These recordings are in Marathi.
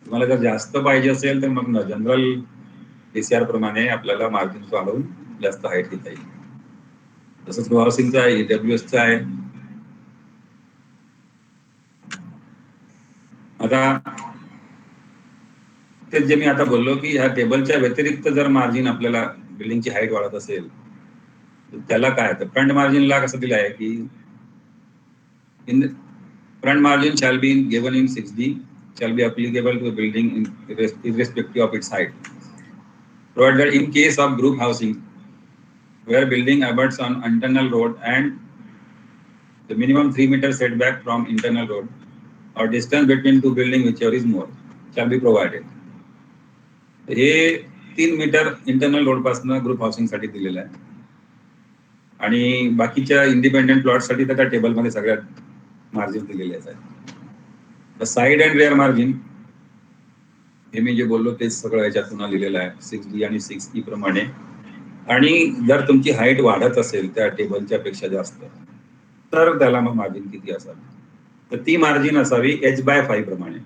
तुम्हाला जर जास्त पाहिजे असेल तर मग जनरल पीसीआर प्रमाणे आपल्याला मार्जिन वाढवून जास्त हाईट घेता येईल. तसंच रो हाऊसिंगचा आहे, ईडब्ल्यूएसचा आहे. आता ते जे मी आता बोललो की ह्या टेबलच्या व्यतिरिक्त जर मार्जिन आपल्याला बिल्डिंगची हाईट वाढत असेल तर त्याला काय, तर फ्रंट मार्जिनला कसं दिलं आहे की in front margin shall be given in 6D, shall be applicable to a building irrespective of its height. Provided in case of group housing, where building abuts on internal road and the minimum 3 meter setback from internal road or distance between two buildings, whichever is more, shall be provided. हे 3 मीटर इंटरनल रोड पासून ग्रुप हाऊसिंग साठी दिलेलं आहे आणि बाकीच्या इंडिपेंडेंट प्लॉट साठी त्या टेबलमध्ये सगळ्यात मार्जिन दिलेले आहेत. साइड अँड रेअर मार्जिन हे मी जे बोललो तेच सगळं याच्यात पुन्हा लिहिलेलं आहे 6D आणि 6E प्रमाणे. आणि जर तुमची हाईट वाढत असेल त्या टेबलच्या पेक्षा जास्त तर त्याला मग मार्जिन किती असावी, तर ती मार्जिन असावी h/5 प्रमाणे.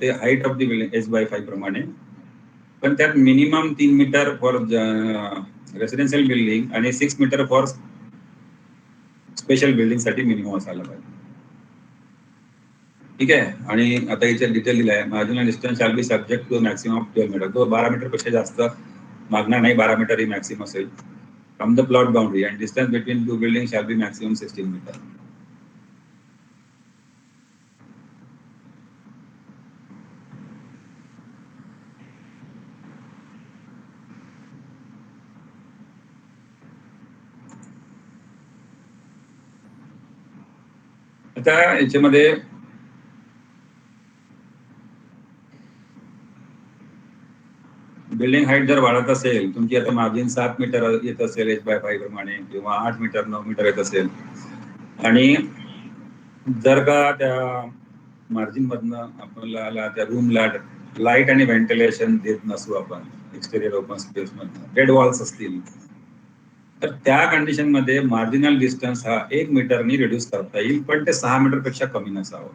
ते height of the building h/5 प्रमाणे, पण त्यात minimum 3 metre for residential building आणि 6 मीटर फॉर स्पेशल बिल्डिंग साठी मिनिमम असायला पाहिजे. ठीक आहे. आणि आता याच्यात डिटेल दिला आहे, marginal distance shall be subject to maximum 12 metre. तो 12 मीटर पेक्षा जास्त मागणार नाही, 12 मीटर ही मॅक्सिमम असेल from the plot boundary and distance between two building shall be maximum 16 metre. आता याच्यामध्ये बिल्डिंग हाईट जर वाढत असेल, तुमची आता मार्जिन 7 मीटर येत असेल h/5 प्रमाणे किंवा 8 मीटर 9 मीटर येत असेल आणि जर का त्या मार्जिन मधनं आपल्याला त्या रूमला लाईट आणि व्हेंटिलेशन देत नसू आपण, एक्सटेरियर ओपन स्पेस मधनं डेड वॉल्स असतील, तर त्या कंडिशन मध्ये मार्जिनल डिस्टन्स हा 1 मीटरनी रिड्यूस करता येईल, पण ते 6 मीटर पेक्षा कमी नसावं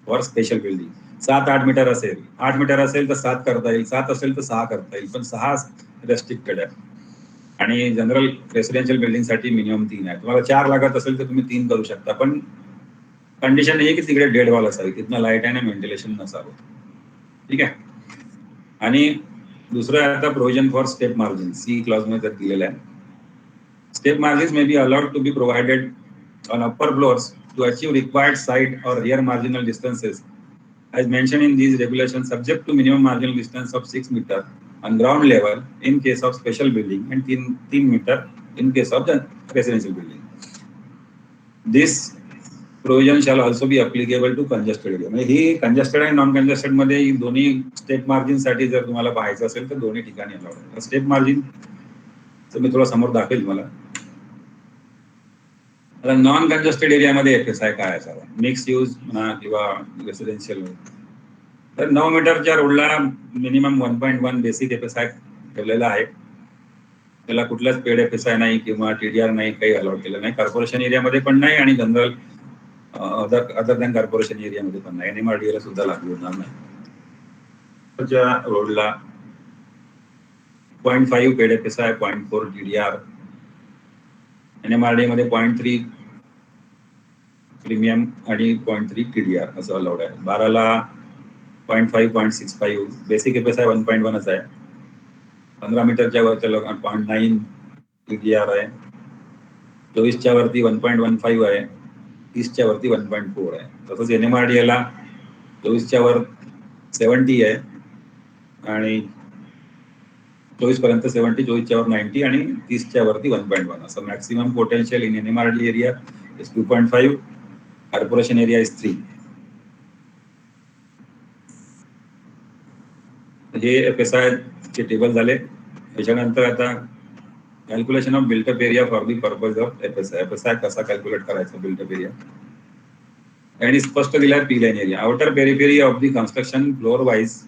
फॉर स्पेशल बिल्डिंग. 7-8 मीटर असेल, 8 मीटर असेल तर 7 करता येईल, 7 असेल तर 6 करता येईल, पण 6 रेस्ट्रिक्टेड आहे. आणि जनरल रेसिडेन्शियल बिल्डिंग साठी मिनिमम 3 आहे. तुम्हाला 4 लागत असेल तर तुम्ही 3 करू शकता, पण कंडिशन ही की तिकडे डेड वॉल असावी, तिथनं लाईट आणि व्हेंटिलेशन नसावं. ठीक आहे. आणि दुसरं आता provision for step margin, C clause मध्ये दिलेलं आहे. Step margins may be allowed to be provided on upper floors to achieve required side or rear marginal distances as mentioned in these regulations, subject to minimum marginal distance of 6 meter on ground level in case of special building and 3 meter in case of the residential building. This provision shall also be applicable to congested area. म्हणजे ही कंजेस्टेड आणि नॉन कंजेस्टेड मध्ये दोन्ही स्टेप मार्जिन साठी जर तुम्हाला पाहायचं असेल तर दोन्ही ठिकाणी अलाउड आहे. स्टेप मार्जिन तर मी थोडा समोर दाखवेल मला. आता नॉन कंजेस्टेड एरियामध्ये FSI काय असावा, मिक्स यूज म्हणा किंवा रेसिडेन्शियल, तर 9 मीटरच्या रोडला मिनिमम 1.1 बेसिक FSI ठेवलेला आहे. त्याला कुठलाच पेड FSI नाही किंवा TDR नाही, काही अलाउड केलं नाही. कॉर्पोरेशन एरियामध्ये पण नाही आणि जनरल अदर दॅन कॉर्पोरेशन एरियामध्ये पण नाही. NMRDA ला सुद्धा लागू होणार नाही. रोडला 0.5 पेड FSI, 0.4 TDR, NMRDA मध्ये 0.3 प्रीमियम आणि 0.3 TDR असं अलाउड आहे. 12ला 0.5, 0.65 बेसिक FSI 1.1 आहे. 15 मीटरच्या वरच्या लोकांना 0.9 TDR आहे. 24च्या वरती 1.15 आहे. 30च्या वरती 1.4 आहे. तसंच NMRDA ला 24च्या वर 70 आहे आणि 24 पर्यंत 70, 24च्या वर 90 आणि 30च्या वरती 1.1 असं maximum potential in NMRDA area is 2.5, corporation area is 3. हे FSI चे टेबल झाले. त्याच्यानंतर आता calculation of built up area for the purpose of FSI कसा कॅल्क्युलेट करायचा बिल्टअप एरिया, आणि स्पष्ट दिलाय P line area. Outer periphery of the construction floor wise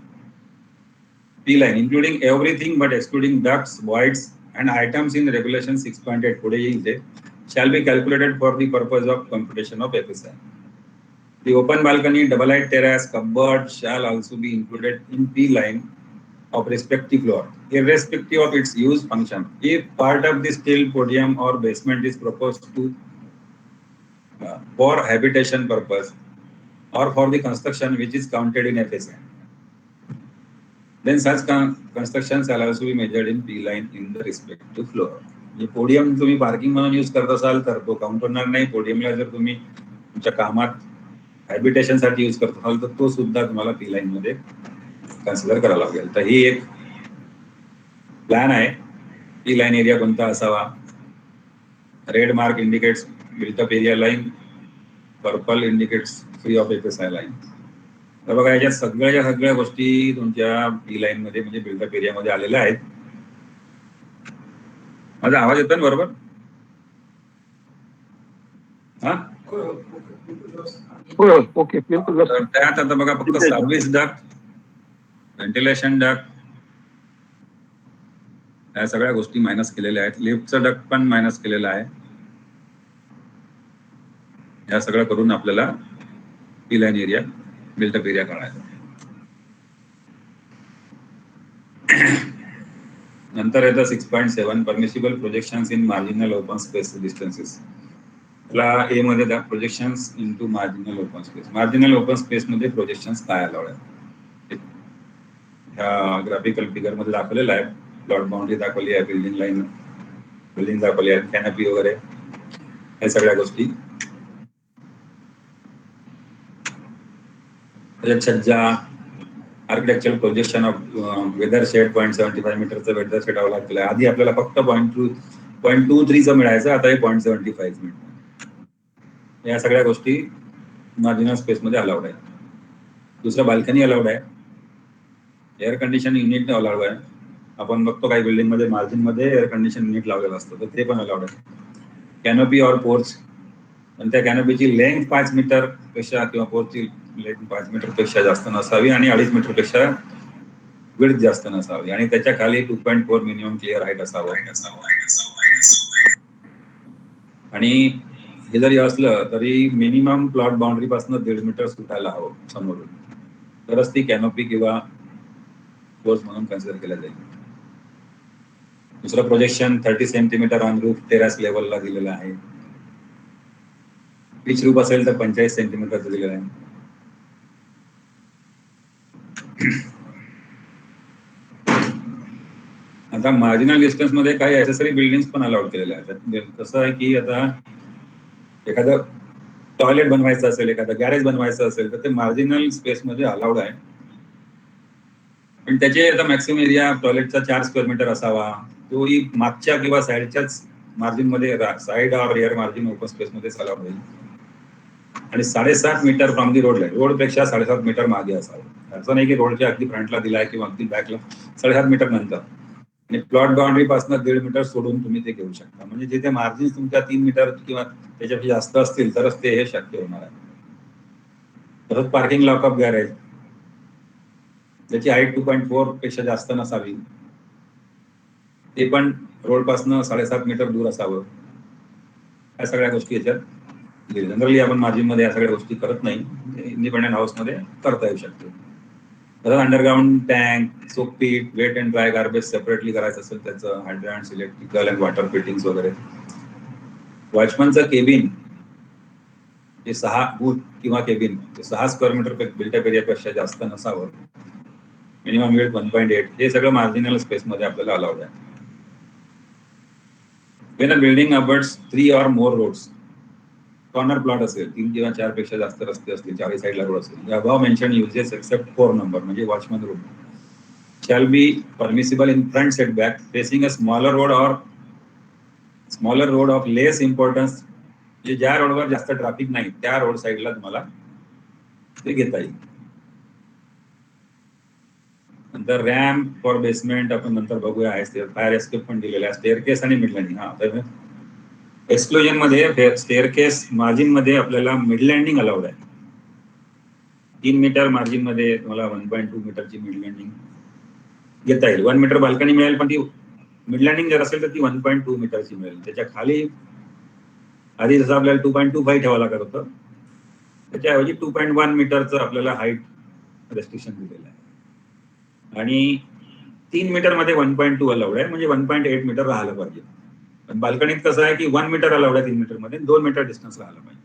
P line including everything but excluding ducts, voids and items in regulation 6.8 पुढे येईल ते, shall be calculated for the purpose of computation of FSI. The open balcony, double height terrace, cupboard shall also be included in P line of respective floor, irrespective of its use function. If part of the steel podium or basement is proposed to for habitation purpose or for the construction which is counted in FSA, then such construction shall also be measured in P line in the respective floor. म्हणजे पोडियम तुम्ही पार्किंग म्हणून यूज करत असाल तर तो काउंट होणार नाही. पोडियमला जर तुम्ही तुमच्या कामात हॅबिटेशन साठी यूज करत असाल तर तो सुद्धा तुम्हाला पी लाईन मध्ये कन्सिडर करावा लागेल. तर ही एक प्लॅन आहे. पी लाईन एरिया कोणता असावा. Red mark indicates built up area line, purple indicates free of FSI line. तर बघा याच्यात सगळ्या गोष्टी तुमच्या पी लाईन मध्ये म्हणजे बिल्डअप एरिया मध्ये आलेल्या आहेत. माझा आवाज येतो ना बरोबर? हा ओके. त्यात आता बघा फक्त सर्व्हिस डक्ट, व्हेंटिलेशन डक्ट या सगळ्या गोष्टी मायनस केलेल्या आहेत. लिफ्टचं डक्ट पण मायनस केलेलं आहे. या सगळं करून आपल्याला P line area built up area काढायचा. नंतर येतं 6.7 permissible projections in marginal open space distances. त्याला ए मध्ये द्या projections into marginal open space. Marginal open space मध्ये प्रोजेक्शन्स काय अलाउड आहे ह्या ग्राफिकल फिगर मध्ये दाखवलेलं आहे. प्लॉट बाउंड्री दाखवली आहे, बिल्डिंग लाईन, बिल्डिंग दाखवली आहे, कॅनपी वगैरे या सगळ्या गोष्टी. छज्जा, architectural projection of weather shade 0.75 मीटरचं वेदर शेड अलाउड केलं आहे. आधी आपल्याला फक्त 0.23चं मिळायचं, आता हे 0.75 मिळतं. या सगळ्या गोष्टी मार्जिनल स्पेस मध्ये अलाउड आहे. दुसरं बाल्कनी अलाउड आहे. एअर कंडिशन युनिट अलाउड आहे. आपण बघतो काही बिल्डिंग मध्ये मार्जिन मध्ये एअर कंडिशन युनिट लावलेलं असतं तर ते पण अलाउड आहे. कॅनोपी और पोर्च, पण त्या कॅनोपीची लेंथ 5 मीटर पेक्षा किंवा पोर्चची लेंथ 5 मीटर पेक्षा जास्त नसावी आणि 2.5 मीटर पेक्षा विड्थ जास्त नसावी आणि त्याच्या खाली 2.4 मिनिमम क्लिअर हाईट असावं. आणि हे जरी असलं तरी मिनिमम प्लॉट बाउंड्री पासून 1.5 मीटर सुटायला हवं समोरून, तरच ती कॅनोपी किंवा पोर्च म्हणून कन्सिडर केल्या जाईल. दुसरं projection 30 centimetre on roof terrace लेवलला दिलेलं आहे. पिच रूफ असेल तर 45 सेंटीमीटरचं दिलेलं आहे. आता मार्जिनल डिस्टन्स मध्ये काही ऍक्सेसरी बिल्डिंग पण अलाउड केलेल्या आहेत. कसं आहे की आता एखादं टॉयलेट बनवायचं असेल, एखादं गॅरेज बनवायचं असेल तर ते मार्जिनल स्पेस मध्ये अलाउड आहे. पण त्याचे आता मॅक्सिमम एरिया टॉयलेटचा 4 स्क्वेअर मीटर असावा. तोही मागच्या किंवा साईडच्याच मार्जिन मध्ये, side or rear margin open space मध्ये अलाउड होईल. आणि 7.5 metre from the road line, road पेक्षा 7.5 मीटर मागे असावं. असं नाही की रोडच्या अगदी फ्रंटला दिलाय किंवा अगदी बॅकला, 7.5 मीटर नंतर. आणि प्लॉट बाउंड्री पासून 1.5 मीटर सोडून तुम्ही ते घेऊ शकता. म्हणजे जिथे मार्जिन तुमच्या 3 मीटर किंवा त्याच्यापेक्षा जास्त असतील तरच ते हे शक्य होणार आहे. परत पार्किंग लॉकअप गॅरेज, त्याची हाईट 2.4 पेक्षा जास्त नसावी. ते पण रोड पासून 7.5 मीटर दूर असावं. या सगळ्या गोष्टी याच्यात जनरली आपण मार्जिन मध्ये या सगळ्या गोष्टी करत नाही. इंडिपेंडंट हाऊस मध्ये करता येऊ शकतो. तर underground tank, soap pit, wet and dry garbage separately करायचं असेल त्याचं hydrants, electrical and water fittings वगैरे. वॉचमनचं केबिन जे 6 बूथ किंवा केबिन 6 स्क्वेअर मीटर बिल्टअप एरियापेक्षा जास्त नसावं. Minimum weight 1.8. हे सगळं मार्जिनल स्पेस मध्ये आपल्याला अलाउड आहे. When a building abuts 3 or more roads, corner plot असेल, 3 किंवा 4 पेक्षा जास्त रस्ते असतील, चारही साईडला रोड असेल, above mention uses except 4 number म्हणजे watchman road shall be permissible in front setback facing a smaller road of less importance. म्हणजे ज्या रोडवर जास्त ट्रॅफिक नाही त्या रोड साईडला तुम्हाला ते घेता येईल. नंतर रॅम्प फॉर बेसमेंट आपण नंतर बघूया. आहे फायर एस्केप पण दिलेला आहे. स्टेअरकेस आणि मिडलँडिंग. हा, तर एक्सक्लुजन मध्ये स्टेअरकेस मार्जिन मध्ये आपल्याला मिड लँडिंग अलाउड आहे. 3 मीटर मार्जिन मध्ये तुम्हाला 1.2 मीटरची मिड लँडिंग घेता येईल. 1 मीटर बाल्कनी मिळेल, पण ती मिड लँडिंग जर असेल तर ती 1.2 मीटरची मिळेल. त्याच्या खाली आधी जसं आपल्याला 2.25 ठेवावं लागत होतं, त्याच्याऐवजी 2.1 मीटरचं आपल्याला हाईट रेस्ट्रिक्शन दिलेलं आहे आणि 3 मीटर मध्ये 1.2 अलाउड आहे, म्हणजे 1.8 मीटर राहिलं पाहिजे. पण बाल्कनीत कसं आहे की 1 मीटर अलाउड आहे 3 मीटर मध्ये, 2 मीटर डिस्टन्स राहिलं पाहिजे.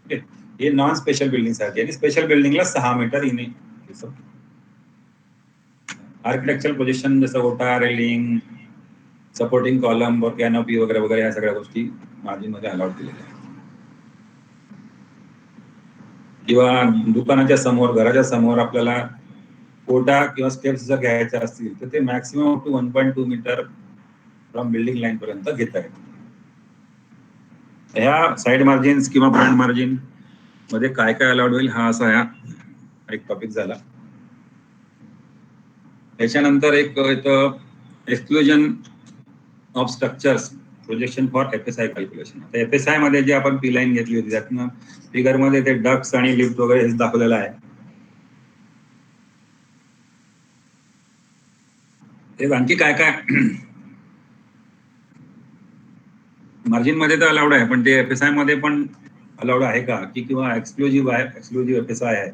ओके, हे नॉन स्पेशल बिल्डिंग साठी आणि स्पेशल बिल्डिंगला 6 मीटर इने आर्किटेक्चरल पोझिशन जसं ओटा, रेलिंग, सपोर्टिंग कॉलम, कॅनोपी वगैरे वगैरे ह्या सगळ्या गोष्टी मार्जिन मध्ये अलाउड केलेल्या आहेत. किंवा दुकानाच्या समोर, घराच्या समोर आपल्याला ओटा किंवा स्टेप्स जर घ्यायच्या असतील तर ते maximum up to 1.2 metre from building line पर्यंत घेता येतात. ह्या साईड मार्जिन्स किंवा फ्रंट मार्जिन मध्ये काय काय अलाउड होईल हा असा ह्या एक टॉपिक झाला. त्याच्यानंतर एक येतं exclusion of structures projection for FSI calculation. आता FSI मध्ये जे आपण पी लाईन घेतली होती त्यातनं फिगर मध्ये ते डक्स आणि लिफ्ट वगैरे हे दाखवलेलं आहे. ते आणखी काय काय मार्जिन मध्ये तर अलाउड आहे, पण ते FSI मध्ये पण अलाउड आहे का की किंवा एक्सक्लुझिव्ह आहे, एक्सक्लुझिव्ह FSI आहे.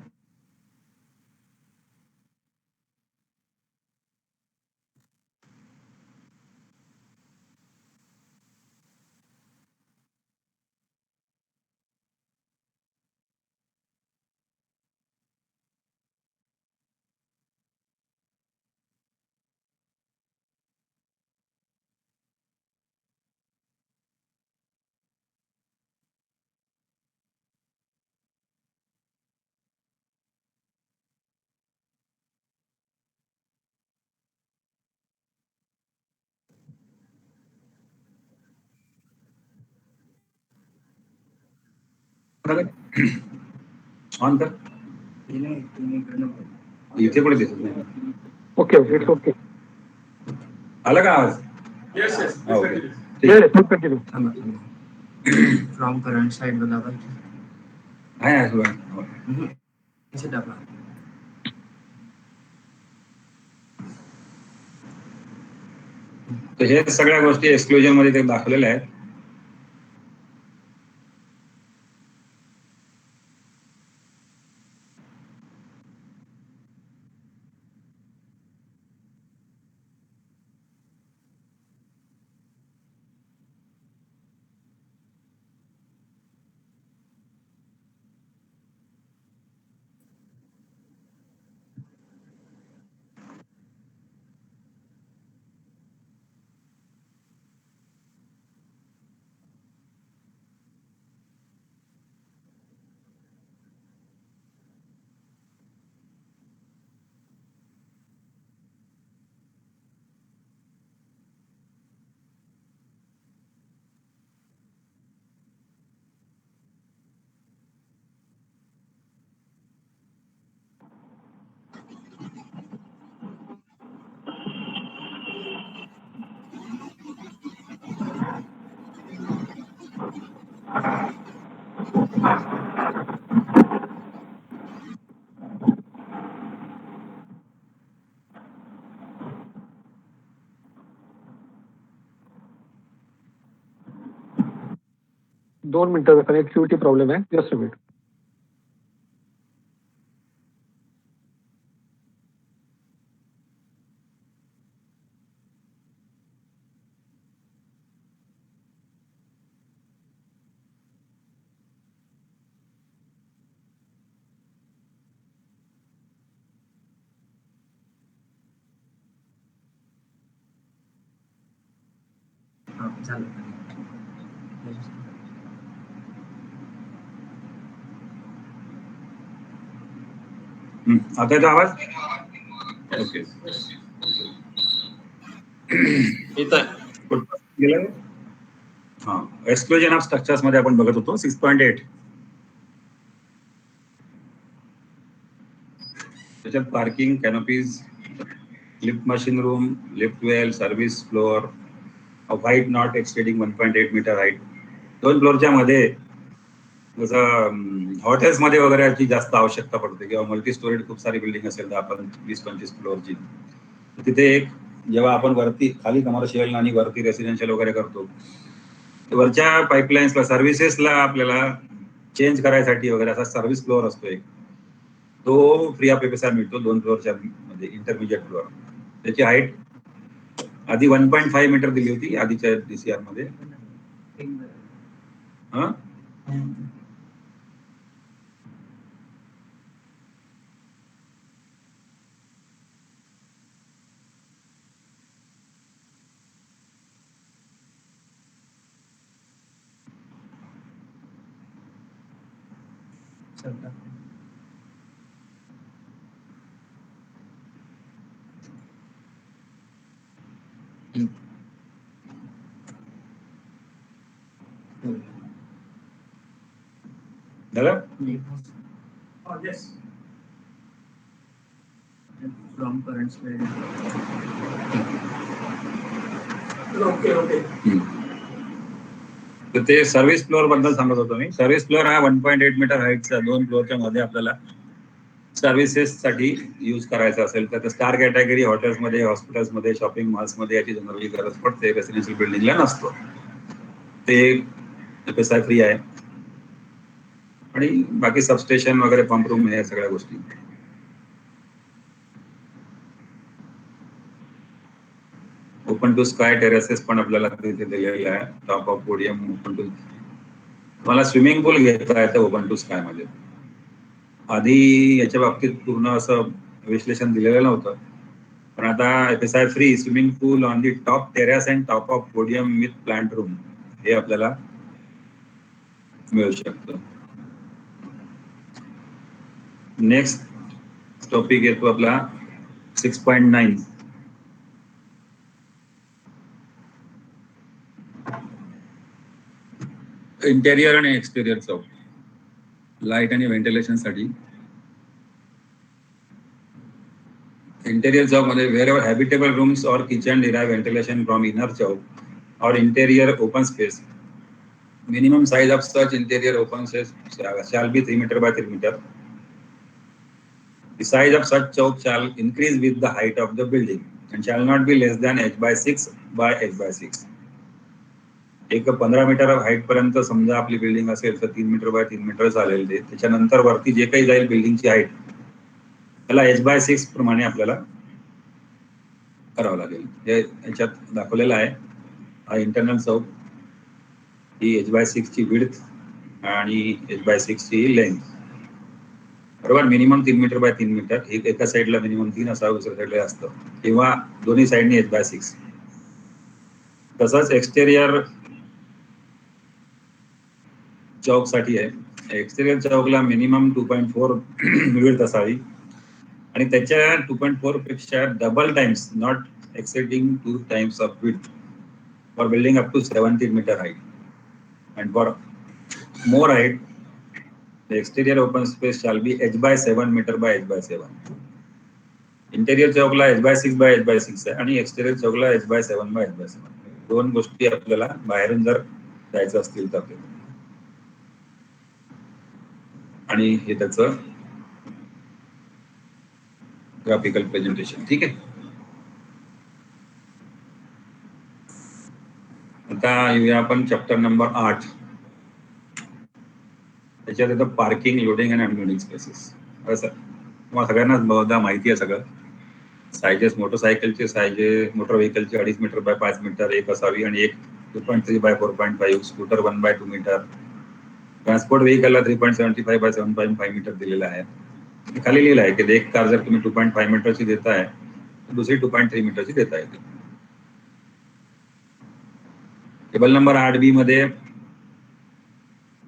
ऑन कर इथे पण दिसत नाही. Okay okay it's okay. आला का आवाज? Yes, yes. Oh, okay. Continue. From current side बघा. आहे सुरू. इथे दाबा. तर हे सगळ्या गोष्टी एक्सक्लुजन मध्ये ते दाखवलेल्या आहेत. दोन मिनिटाचा कनेक्टिव्हिटी प्रॉब्लेम आहे. Just a minute. झालं. आता येतो आवाज? ओके. हा, एक्सक्लुजन ऑफ स्ट्रक्चर्स मध्ये आपण बघत होतो 6.8. त्याच्यात parking, canopies, lift machine room, lift well, service floor of height not extending 1.8 metre height. 2 फ्लोअरच्या मध्ये जसं हॉटेल्स मध्ये वगैरे याची जास्त आवश्यकता पडते किंवा मल्टी स्टोरेड खूप सारी बिल्डिंग असेल तर आपण 20-25 फ्लोअरची, तिथे एक जेव्हा आपण वरती खाली कमर्शियल आणि वरती रेसिडेन्शियल वगैरे करतो, वरच्या पाईपलाईन्सला सर्व्हिसेसला आपल्याला चेंज करायसाठी वगैरे असा सर्व्हिस फ्लोअर असतो एक, तो फ्री ऑफ FSI मिळतो 2 फ्लोअरच्या मध्ये, इंटरमिजिएट फ्लोअर. त्याची हाईट आधी 1.5 मीटर दिली होती आधीच्या DCR मध्ये. हा झालं? From current speed. तर ते सर्व्हिस फ्लोअर बद्दल सांगत होतो मी. सर्व्हिस फ्लोअर हा 1.8 मीटर हाईटचा 2 फ्लोअरच्या मध्ये आपल्याला सर्व्हिसेस साठी यूज करायचा असेल तर स्टार कॅटेगरी हॉटेल्समध्ये, हॉस्पिटल्समध्ये, शॉपिंग मॉल्समध्ये याची जनरली गरज पडते, रेसिडेन्शियल बिल्डिंगला नसतो. ते FSI फ्री आहे. आणि बाकी सबस्टेशन वगैरे, पंप रूम, या सगळ्या गोष्टी. ओपन टू स्काय टेरेसेस पण आपल्याला तिथे दिलेलं आहे. Top of podium open to. मला स्विमिंग पूल घेता येतं ओपन टू स्काय मध्ये. आधी याच्या बाबतीत पूर्ण असं विश्लेषण दिलेलं नव्हतं, पण आता FSI free swimming pool on the top terrace and top of podium with plant room हे आपल्याला मिळू शकतं. नेक्स्ट टॉपिक येतो आपला 6.9. इंटेरियर आणि एक्सटेरियर चौक, लाईट आणि व्हेंटिलेशन साठी. इंटेरियर चौक मध्ये wherever habitable rooms or kitchen derive ventilation from inner Chowk or interior open space, minimum size of such interior open space shall be 3 meter by 3 meter. The size of such chowk shall increase with the height of the building and shall not be less than h/6 by h/6. एक 15 मीटर हाईट पर्यंत समजा आपली बिल्डिंग असेल तर 3 मीटर बाय 3 मीटर चालेल ते. त्याच्यानंतर वरती जे काही जाईल बिल्डिंगची हाईट त्याला h/6 प्रमाणे आपल्याला करावं लागेल. हे याच्यात दाखवलेलं आहे. हा इंटरनल चौक, ही h/6 ची विड्थ आणि h/6 ची लेंथ, बरोबर. Minimum 3 metre by 3 metre. एका साईडला मिनिमम 3 असावं, दुसऱ्या साईडला असतं, किंवा दोन्ही साईडनी h/6. तसंच एक्सटेरियर चौक साठी आहे. एक्सटेरियर चौकला मिनिमम 2.4 विड्थ असावी आणि त्याच्या 2.4 पेक्षा double times, not exceeding 2 times of width for building up to 17 metre height. and for more height the exterior open space shall be h/7 meter by h/7. Interior चौकला h/6 by h/6 आहे आणि एक्सटेरियर चौकला h/7 by h/7. दोन गोष्टी आपल्याला बाहेरून जर जायचं असतील तर. आणि हे त्याचं ग्राफिकल प्रेझेंटेशन. ठीक आहे. आता येऊया आपण चॅप्टर नंबर 8. त्याच्यात येतं पार्किंग, लोडिंग आणि अनलोडिंग स्पेसेस. असं तुम्हाला सगळ्यांनाच बहुधा माहिती आहे सगळं. सायजेस, मोटरसायकलचे सायजेस, मोटर व्हेकलचे 2.5 मीटर बाय 5 मीटर एक असावी आणि एक 2.3 बाय 4.5, स्कूटर 1/2 मीटर, ट्रान्सपोर्ट व्हेकलला 3.75 बाय 7.5 मीटर दिलेलं आहे. खाली लिहिलं आहे की एक कार जर तुम्ही 2.5 मीटरची देताय तर दुसरी 2.3 मीटरची देता येते. टेबल नंबर 8B मध्ये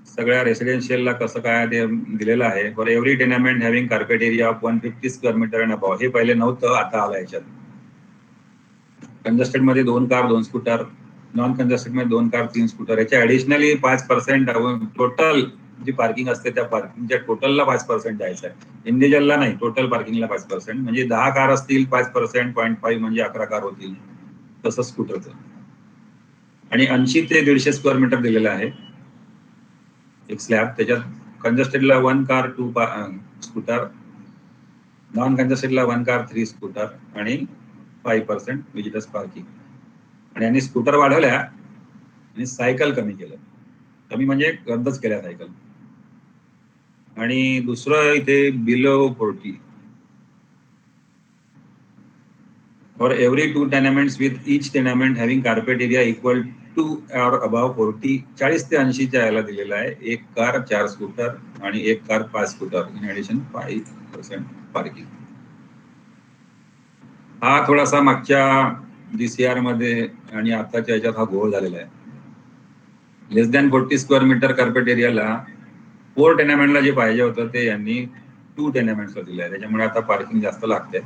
सगळ्या रेसिडेन्शियलला कसं काय ते दिलेलं आहे. For every tenement having carpet area of 150 square metre and above. हे पहिले नव्हतं, आता आलं याच्यात. कंजस्टेड मध्ये 2 कार 2 स्कूटर, नॉन कंजस्टेड मध्ये 2 कार 3 स्कूटर. याच्या ऍडिशनली 5% टोटल जी पार्किंग असते त्या पार्किंगच्या टोटलला 5% द्यायचं आहे. इंडिव्हिज्युअलला नाही, टोटल पार्किंगला 5%. म्हणजे 10 कार असतील 5%, 0.5 म्हणजे 11 कार होतील. तसं स्कूटरचं. आणि 80 ते 150 स्क्वेअर मीटर दिलेलं आहे एक स्लॅब. त्याच्यात कंजस्टेडला 1 कार 2 स्कूटर, नॉन कंजस्टेडला 1 कार 3 स्कूटर आणि 5% विजिटर्स पार्किंग. आणि यांनी स्कूटर वाढवल्या आणि सायकल कमी केलं. कमी म्हणजे रद्दच केल्या सायकल. आणि दुसरं इथे below 40 for every 2 tenements with each tenement having carpet area equal to or above 40 40 ते 80 च्या याला दिलेला आहे. एक कार 4 स्कूटर आणि एक car 5 scooter in addition 5% parking. हा थोडासा मागच्या DCR मध्ये आणि आताच्या याच्यात हा घोळ झालेला आहे. लेस दॅन 40 स्क्वेअर मीटर कार्पेट एरियाला 4 टेनामेंटला जे पाहिजे होतं ते यांनी 2 टेनामेंट्सला दिलं आहे. त्याच्यामुळे आता पार्किंग जास्त लागते.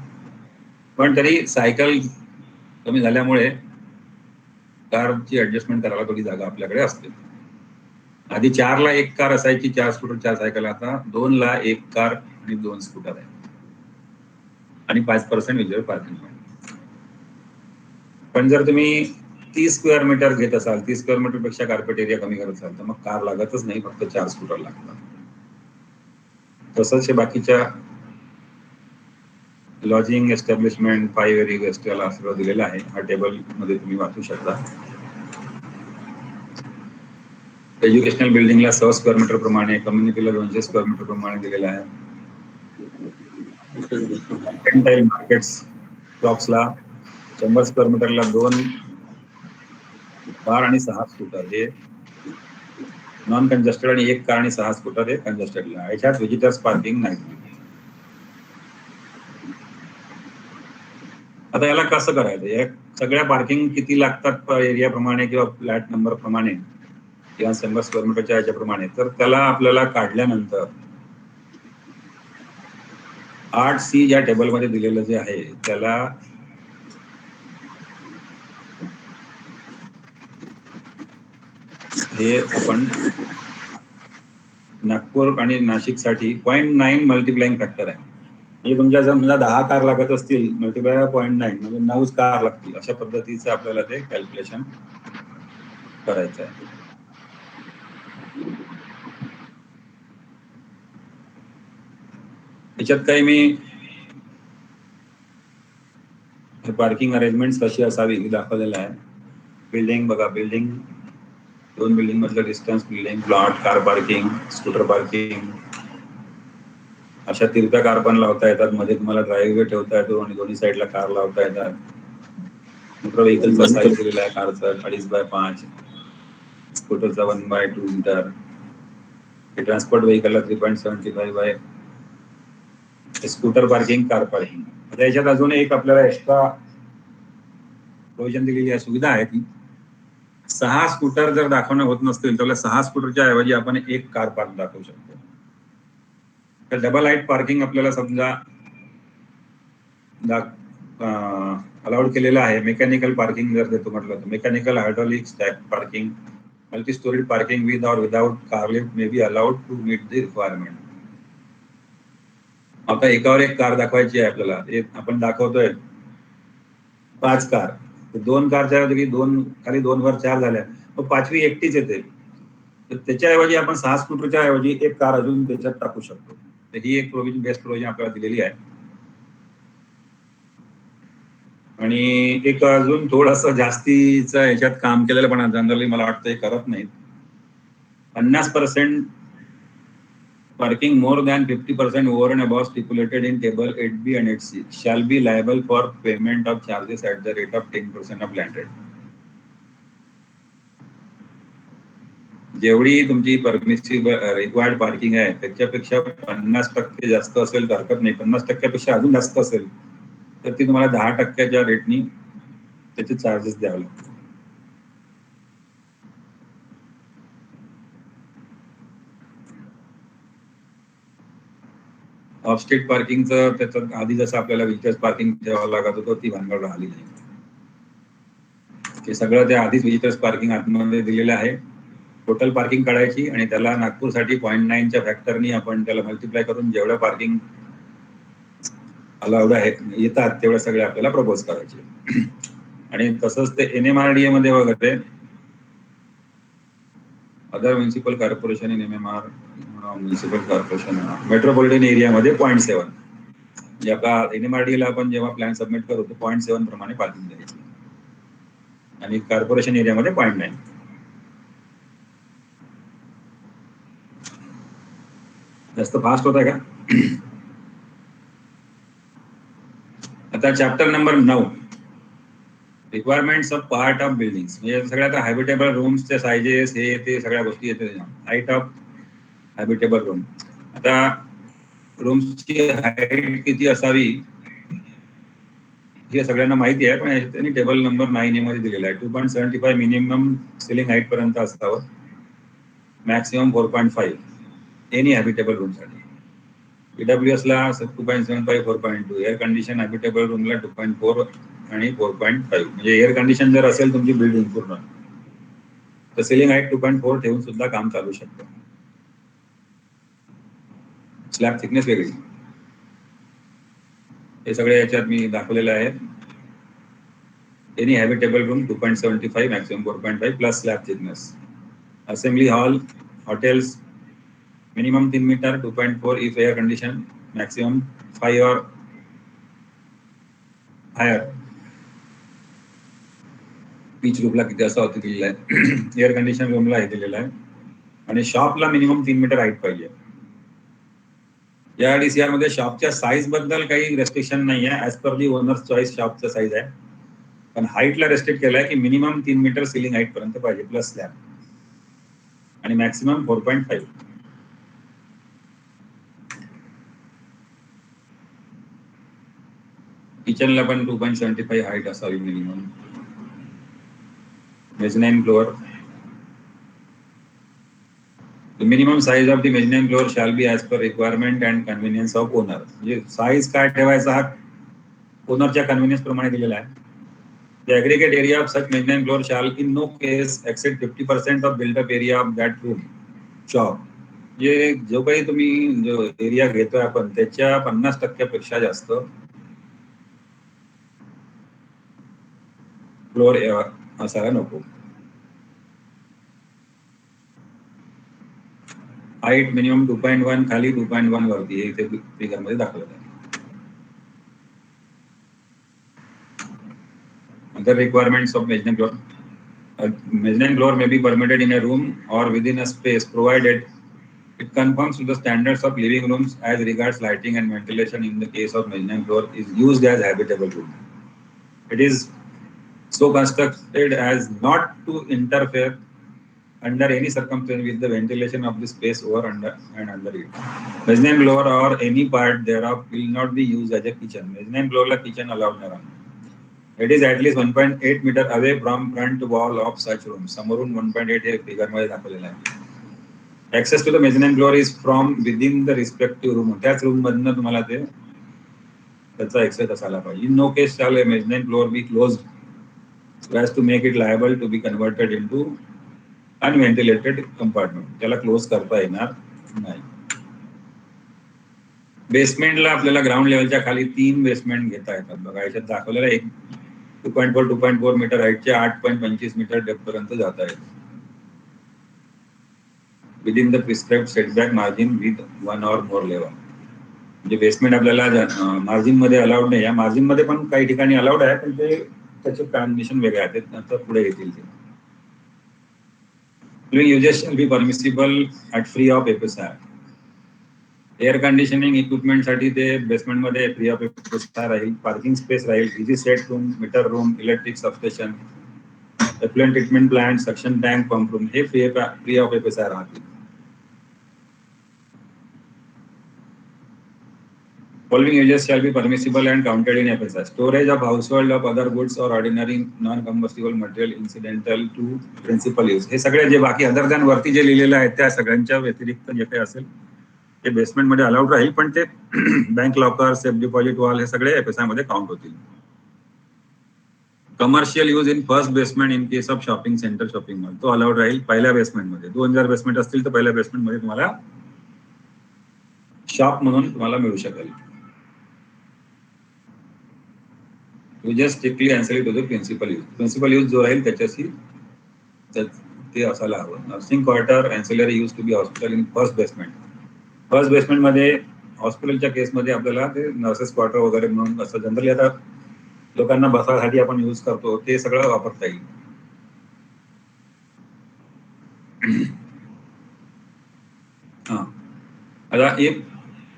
पण तरी सायकल कमी झाल्यामुळे कारची ऍडजस्टमेंट करायला थोडी जागा आपल्याकडे असते. आधी 4 ला एक कार असायची, 4 स्कूटर 4 सायकल. आता 2 ला एक कार आणि 2 स्कूटर आहे आणि 5% विजिबल पार्किंग. पण जर तुम्ही 30 स्क्वेअर मीटर घेत असाल, 30 स्क्वेअर मीटर पेक्षा कार्पेट एरिया कमी करत असाल तर मग कार लागतच नाही, फक्त 4 स्कूटर लागतात. तसंच हे बाकीच्या लॉजिंग एस्टॅब्लिशमेंट 5 एरिया याला सगळं दिलेलं आहे. हा टेबल मध्ये तुम्ही वाचू शकता. एज्युकेशनल बिल्डिंगला 100 स्क्वेअर मीटर प्रमाणे, कम्युनिटीला 200 स्क्वेअर मीटर प्रमाणे दिलेलं आहे. मर्केंटाइल मार्केट्स शॉप्सला 100 स्क्वेअर मीटरला 2 कार आणि 6 स्कूटर हे नॉन कंजेस्टेड आणि एक कार आणि 6 स्कूटर हे कंजेस्टेडला. याच्यात व्हिजिटर्स पार्किंग नाही. आता याला कसं करायचं? या सगळ्या पार्किंग किती लागतात एरिया प्रमाणे किंवा फ्लॅट नंबर प्रमाणे किंवा 100 स्क्वेअर मीटरच्या याच्याप्रमाणे, तर त्याला आपल्याला काढल्यानंतर 8C ज्या टेबलमध्ये दिलेलं जे आहे त्याला हे आपण नागपूर आणि नाशिक साठी 0.9 मल्टिप्लाइंग फॅक्टर आहे. म्हणजे तुमच्या जर समजा 10 कार लागत असतील, मल्टिप्लाय 0.9 म्हणजे 9 कार लागतील. अशा पद्धतीचं आपल्याला ते कॅल्क्युलेशन करायचं आहे. याच्यात काही मी पार्किंग अरेंजमेंट कशी असावी हे दाखवलेलं आहे. बिल्डिंग बघा, बिल्डिंग 2 बिल्डिंग मधलं distance, building plot, car parking, scooter parking, अशा तिरप्या कार पण लावता येतात. मध्ये तुम्हाला ड्राईव्हवे ठेवता येतो आणि दोन्ही साईडला कार लावता येतात. मोटर व्हेकलचा साईज दिलेला आहे कारचा 2.5x5, स्कूटरचा 1x2 मीटर, ट्रान्सपोर्ट व्हेकलला 3.75 स्कूटर पार्किंग, कार पार्किंग. आता याच्यात अजून एक आपल्याला एक्स्ट्रा प्रोव्हिजन दिलेली आहे, सुविधा आहे ती 6 स्कूटर जर दाखवणं होत नसतील तर 6 स्कूटरच्या ऐवजी आपण एक कार पार्क दाखवू शकतो. तर डबल हाईट पार्किंग आपल्याला समजा अलाउड केलेलं आहे. मेकॅनिकल पार्किंग जर देतो म्हटलं तर mechanical, hydraulic, stack parking, multi storeyed parking with और without car lift may be allowed to meet the requirement. आता एकावर एक कार दाखवायची आहे आपल्याला. आपण दाखवतोय 5 कार, 2 कारच्या ऐवजी 2 खाली 2 वर 4 झाल्या, मग 5वी एकटीच येते. तर त्याच्याऐवजी आपण 6 स्कूटरच्या ऐवजी एक कार अजून त्याच्यात टाकू शकतो. तर ही एक प्रोव्हिजन, बेस्ट प्रोव्हिजन आपल्याला दिलेली आहे. आणि एक अजून थोडंसं जास्तीचं याच्यात काम केलेलं पण जनरली मला वाटतं हे करत नाहीत. 50% parking more than 50% over and above stipulated in table 8B and 8C shall be liable for payment of charges at the rate of 10% of land rate. जेवढी तुमची परमिसिबल रिक्वायर्ड पार्किंग आहे त्याच्यापेक्षा 50% जास्त असेल तर हरकत नाही. 50% पेक्षा अजून जास्त असेल तर ती तुम्हाला 10%च्या रेटनी त्याचे चार्जेस द्यावे लागतात. ऑफ स्ट्रीट पार्किंगचं त्याच्यात आधी जसं आपल्याला व्हिजिटर्स पार्किंग ठेवावं लागत होतं ती भानगड राहिली नाही. ते सगळं त्या आधीच व्हिजिटर्स पार्किंग आतमध्ये दिलेलं आहे. टोटल पार्किंग काढायची आणि त्याला नागपूरसाठी 0.9च्या फॅक्टरनी आपण त्याला मल्टिप्लाय करून जेवढ्या पार्किंग अलाउड आहे येतात तेवढ्या सगळे आपल्याला प्रपोज करायचे. आणि तसंच ते NMRDA मध्ये वगैरे other municipal corporation in MMR municipal corporation metropolitan एरियामध्ये 0.7 म्हणजे आपला NMRDA ला आपण जेव्हा प्लॅन सबमिट करतो 0.7 प्रमाणे पार्किंग द्यायची आणि कॉर्पोरेशन एरियामध्ये 0.9. जास्त फास्ट होत आहे का? आता chapter number 9, requirements of part of buildings. म्हणजे सगळ्यात हॅबिटेबल रूम्सचे सायझेस हे ते सगळ्या गोष्टी येते. Height of habitable room. आता रूम्सची हाईट किती असावी हे सगळ्यांना माहिती आहे, पण त्यांनी टेबल नंबर 9 मध्ये दिलेला आहे. 2.75 मिनिमम सिलिंग हाईट पर्यंत असावं, मॅक्सिमम 4.5 एनी हॅबिटेबल रूमसाठी. PWS ला 2.75 4.2, एअर कंडिशन हॅबिटेबल रूमला 2.4 आणि 4.5. म्हणजे एअर कंडिशन जर असेल तुमची बिल्डिंग पूर्ण तर सिलिंग हाईट 2.4 ठेवून सुद्धा काम चालू शकतं. स्लॅब थिकनेस वेगळी, हे सगळे याच्यात मी दाखवलेलं आहे. Any habitable room 2.75, maximum 4.5 plus slab thickness. Assembly hall, hotels minimum 3 metre, 2.4 if air condition, maximum 5 or higher. Peach रूमला किती असा होते दिलेला आहे. एअर कंडिशन रूमला हे दिलेलं आहे. आणि शॉपला मिनिमम 3 मीटर हाईट पाहिजे. या DCR मध्ये शॉपच्या साईज बद्दल काही रेस्ट्रिक्शन नाही आहे. ऍज पर दी ओनर्स चॉईस शॉपचा साईज आहे, पण हाईटला रेस्ट्रिक्ट केलाय की मिनिमम 3 मीटर सिलिंग हाईट पर्यंत पाहिजे प्लस स्लॅब, आणि मॅक्सिमम 4.5. किचनला पण 2.75 हाईट असावी minimum. Mezzanine floor, the minimum size of the mezzanine floor shall be as per requirement and convenience of owner. म्हणजे साईज काय ठेवायचा हा ओनरच्या कन्व्हिनियन्स प्रमाणे दिलेला आहे. The aggregate area of such mezzanine floor shall in no case exceed 50% of built-up area of that room shop. जे जो काही तुम्ही जो एरिया घेतोय आपण त्याच्या 50% पेक्षा जास्त फ्लोअर असायला नको. हाईट मिनिमम 2.1, खाली 2.1 वरती, हे इथे फिगर मध्ये दाखवलं आहे. Other requirements of mezzanine floor. A mezzanine floor may be permitted in a room or within a space provided it conforms to the standards of living rooms as regards lighting and ventilation. In the case of mezzanine floor is used as habitable room. It is so constructed as not to interfere under any circumstance with the ventilation of the space over under it. Mezzanine floor or any part thereof will not be used as a kitchen. Mezzanine floor la kitchen allowed nahi. It is at least 1.8 meter away from front wall of such room. समोरून 1.8 हे फिगर मध्ये दाखवलेलं आहे. Access to the mezzanine floor is from within the respective room. त्याच रूम मधनं तुम्हाला ते त्याचा ऍक्सेस असायला पाहिजे. In no case shall a mezzanine floor be closed so as to make it liable to be converted into unventilated compartment. त्याला क्लोज करता येणार नाही. बेसमेंटला आपल्याला ग्राउंड लेवलच्या खाली 3 बेसमेंट घेता येतात. बघा याच्यात दाखवलेलं एक 2.4 मीटर हाईटचे 8.25 मीटर डेप्थ पर्यंत जाता येत. Within the prescribed setback margin with 1 or more level. म्हणजे बेसमेंट आपल्याला मार्जिन मध्ये अलाउड नाही. या मार्जिन मध्ये पण काही ठिकाणी अलाउड आहे, पण ते त्याचे कंडिशन वेगळे आहेत, नंतर पुढे येतील ते. Living uses shall be permissible at free of FSI. Air conditioning equipment साठी ते बेसमेंट मध्ये फ्री ऑफ FSI राहील. पार्किंग स्पेस राहील, easy set room, meter room, electric substation, effluent treatment plant, suction tank, pump room हे फ्री ऑफ FSI राहतील. Following uses shall be permissible and counted in FSI. Storage of household of other goods or ordinary non-combustible material incidental to principal use. हे सगळे जे बाकी अदर दॅन वरती जे लिहिलेलं आहे त्या सगळ्यांच्या व्यतिरिक्त जे काही असेल ते बेसमेंट मध्ये अलाउड राहील, पण ते bank locker, safe deposit wall हे सगळे FSI मध्ये काउंट होतील. Commercial use in first basement in case of shopping centre, shopping mall तो अलाउड राहील पहिल्या बेसमेंट मध्ये. 2 जर बेसमेंट असतील तर पहिल्या बेसमेंट मध्ये तुम्हाला शॉप म्हणून तुम्हाला मिळू शकेल. Just strictly ancillary to the principal use. Principal use जो राहील त्याच्याशी ते असायला हवं. Nursing quarter ancillary use to be hospital in first basement. First basement मध्ये हॉस्पिटलच्या केसमध्ये आपल्याला ते नर्सेस क्वार्टर वगैरे म्हणून असं जनरली आता लोकांना बसायसाठी आपण यूज करतो ते सगळं वापरता येईल. हा आता if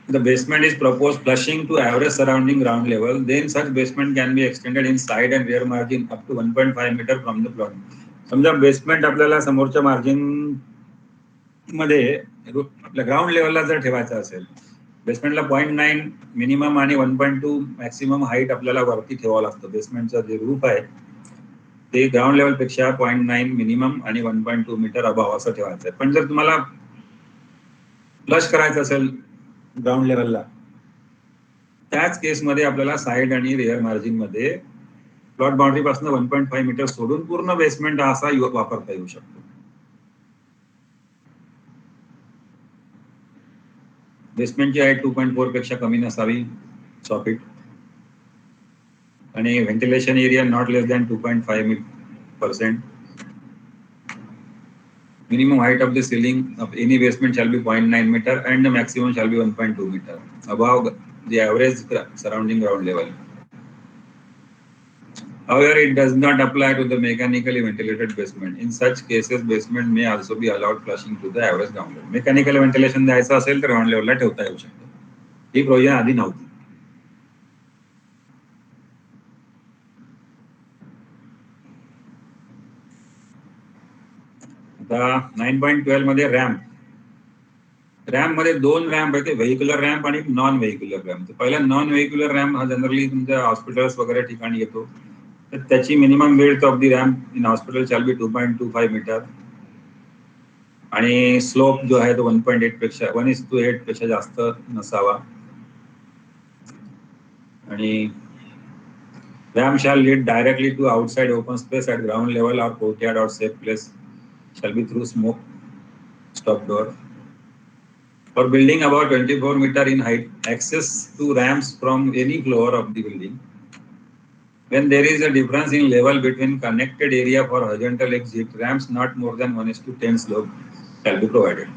the basement is proposed flushing to average surrounding ground level, then such basement can be extended in side and rear margin up to 1.5 meter from the plot. समजा बेसमेंट आपल्याला समोरच्या मार्जिन मध्ये आपल्या ग्राउंड लेवलला जर ठेवायचं असेल, बेसमेंटला 0.9 मिनिमम आणि 1.2 मॅक्सिमम हाईट आपल्याला वरती ठेवावं लागतं. बेसमेंटचं जे रूफ आहे ते ग्राउंड लेवल पेक्षा 0.9 मिनिमम आणि 1.2 मीटर अभाव असं ठेवायचं आहे. पण जर तुम्हाला फ्लश करायचं असेल ग्राउंड लेवलला, त्याच केसमध्ये आपल्याला साईड आणि रिअर मार्जिन मध्ये प्लॉट बाउंड्री पासून 1.5 मीटर सोडून पूर्ण बेसमेंट असा वापरता येऊ शकतो. बेसमेंटची हाईट 2.4 पेक्षा कमी नसावी, सॉफिट, आणि ventilation area not less than 2.5%. Minimum height of the ceiling of any basement shall be 0.9 meter and the maximum shall be 1.2 meter above the average surrounding ground level. However, it does not apply to the mechanically ventilated basement. In such cases, basement may also be allowed flushing to the average ground level. Mechanical ventilation द्यायचं असेल तर ग्राउंड लेवलला ठेवता येऊ शकतो. ही प्रोविजन आधी नव्हती. आता 9.12 मध्ये रॅम्प मध्ये दोन रॅम्प आहे, व्हेहिक्युलर रॅम्प आणि नॉन व्हेहिक्युलर रॅम्प. पहिला नॉन व्हेहिक्युलर रॅम्प हा जनरली तुमच्या हॉस्पिटल्स वगैरे ठिकाणी येतो. तर त्याची minimum width of the ramp in hospital shall be 2.25 metre आणि स्लोप जो आहे तो 1.8 पेक्षा 1:8 पेक्षा जास्त नसावा. आणि ramp shall lead directly to outside open space at ground level or courtyard or safe place shall be through smoke stop door. For building about 24 meter in height, access to ramps from any floor of the building. When there is a difference in level between connected area for horizontal exit, ramps not more than 1:10 slope shall be provided.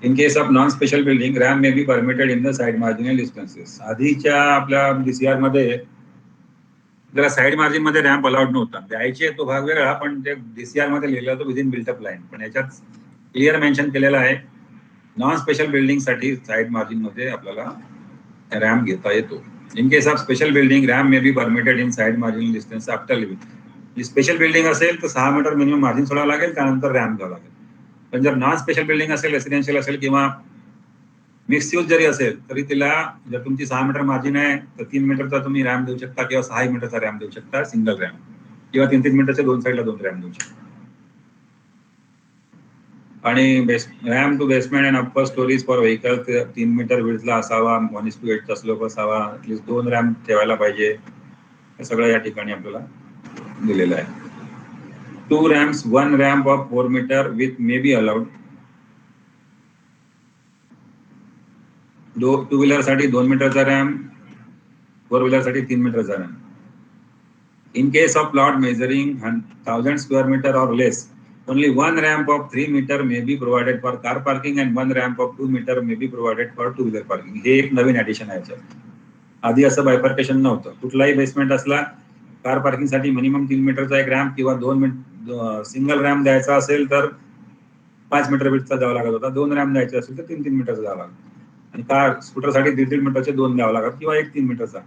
In case of non-special building, ramp may be permitted in the side marginal distances. आधीच्या आपल्या DCR मध्ये जरा साईड मार्जिन मध्ये रॅम्प अलाउड नव्हता. द्यायचे तो भाग वेगळा, पण ते DCR मध्ये लिहिलं होतं विदिन बिल्टअप लाईन. पण याच्यात क्लिअर मेन्शन केलेलं आहे नॉन स्पेशल बिल्डिंग साठी साईड मार्जिन मध्ये आपल्याला रॅम्प घेता येतो. In case of special building, ramp may be permitted in side margin distance after living. Special building असेल तर 6 मीटर मिनिमम मार्जिन सोडावं लागेल, त्यानंतर रॅम्प घ्यावं लागेल. पण जर नॉन स्पेशल बिल्डिंग असेल, रेसिडेन्शियल असेल किंवा मिक्स यूज जरी असेल तरी तिला जर तुमची 6 मीटर मार्जिन आहे तर 3 मीटरचा तुम्ही रॅम्प देऊ शकता किंवा 6 मीटरचा रॅम्प देऊ शकता, सिंगल रॅम्प, किंवा 3-3 मीटरच्या दोन साईडला 2 रॅम्प देऊ शकता. आणि ramp to basement and upper storeys for vehicle 3 metre विड्थला असावा, 1:8 स्लोप असावा, ॲटलीस्ट 2 रॅम्प ठेवायला पाहिजे. हे सगळं या ठिकाणी आपल्याला दिलेलं आहे. 2 ramps 1 ramp of 4 metre with may be allowed. Two wheeler साठी 2 मीटरचा रॅम्प, 4 व्हीलर साठी 3 मीटरचा ramp. In case of plot measuring 1000 square metre or less, only 1 ramp of 3 meter may be provided for car parking and 1 ramp of 2 meter may be provided for two wheeler parking. हे एक नवीन ऍडिशन आहे याच्यात. आधी असं बायफर्केशन नव्हतं. कुठलाही बेसमेंट असला कार पार्किंग साठी मिनिमम 3 मीटरचा एक रॅम्प किंवा 2 सिंगल रॅम्प द्यायचा असेल तर 5 मीटर विड्थचा द्यावा लागत होता. 2 रॅम्प द्यायचे असेल तर 3-3 मीटरचा द्यावा लागतो. आणि कार स्कूटरसाठी 1.5 मीटरचे 2 द्यावं लागतात किंवा 1 3 मीटरचा.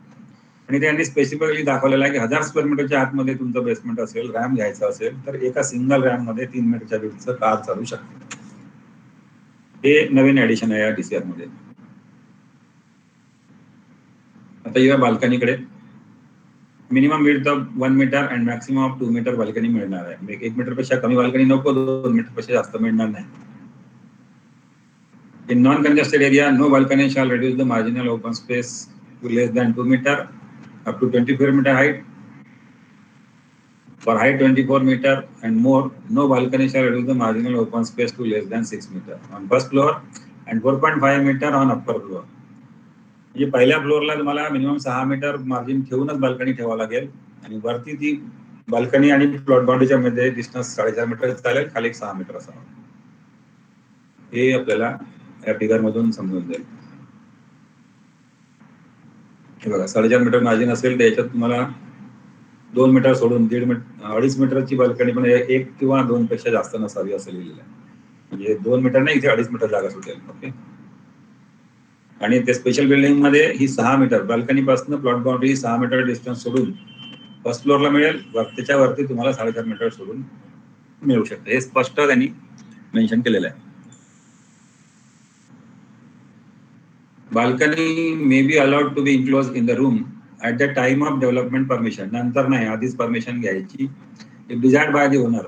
आणि त्यांनी स्पेसिफिकली दाखवलेलं आहे की 1000 स्क्वेअर मीटरच्या आतमध्ये तुमचं बेसमेंट असेल, रॅम्प घ्यायचा असेल तर एका सिंगल रॅम्प मध्ये 3 मीटरच्या विड्थचं कार चालू शकते. हे नवीन ऍडिशन आहे या DCR मध्ये. आता या बाल्कनीकडे minimum width of 1 metre and maximum of 2 metre balcony मिळणार आहे. 1 मीटर पेक्षा कमी बाल्कनी नको, 2 मीटर पेक्षा जास्त मिळणार नाही. In non-congested area, no balcony shall reduce the marginal open space to less than 2 meter up to 24 meter height. For height 24 meter and more, no balcony shall reduce the marginal open space to less than 6 meter on first floor and 4.5 meter on upper floor. म्हणजे पहिल्या फ्लोअरला तुम्हाला मिनिमम 6 मीटर मार्जिन ठेवूनच बाल्कनी ठेवावं लागेल आणि वरती ती बाल्कनी आणि प्लॉट बाउंड्रीच्या मध्ये डिस्टन्स 4.5 मीटर चालेल, खाली 6 मीटर असावं. हे आपल्याला या फिगर मधून समजून जाईल. हे बघा 4.5 मीटर मार्जिन असेल तर याच्यात तुम्हाला 2 मीटर सोडून 2.5 मीटरची बाल्कनी पण 1 किंवा 2 पेक्षा जास्त नसावी असं लिहिलेलं आहे. म्हणजे 2 मीटर नाही, इथे 2.5 मीटर जागा सुटेल. ओके. आणि ते स्पेशल बिल्डिंग मध्ये ही 6 मीटर बाल्कनी पासून प्लॉट बाउंड्री 6 मीटर डिस्टन्स सोडून फर्स्ट फ्लोअरला मिळेल. त्याच्या वरती तुम्हाला 4.5 मीटर सोडून मिळू शकतं. हे स्पष्ट त्यांनी मेन्शन केलेलं आहे. Balcony may be allowed to be enclose in the room at the time of development permission. नंतर नाही, आधीच परमिशन घ्यायची. If desired by the owner.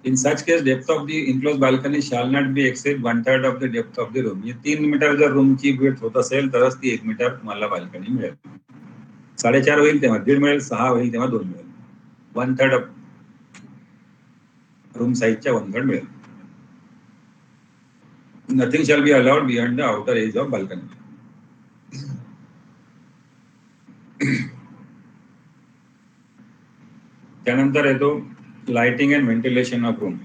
In such case, depth of the enclosed balcony shall not be exceed 1/3 of the depth of the room. म्हणजे 3 मीटर जर रूमची विड्थ होत असेल तरच ती 1 मीटर तुम्हाला बाल्कनी मिळेल. 4.5 होईल तेव्हा 1.5 मिळेल, 6 होईल तेव्हा 2 मिळेल. 1/3 रूम साईजच्या 1/3 मिळेल. Nothing shall be allowed beyond the outer edge of balcony. त्यानंतर येतो lighting and ventilation of room.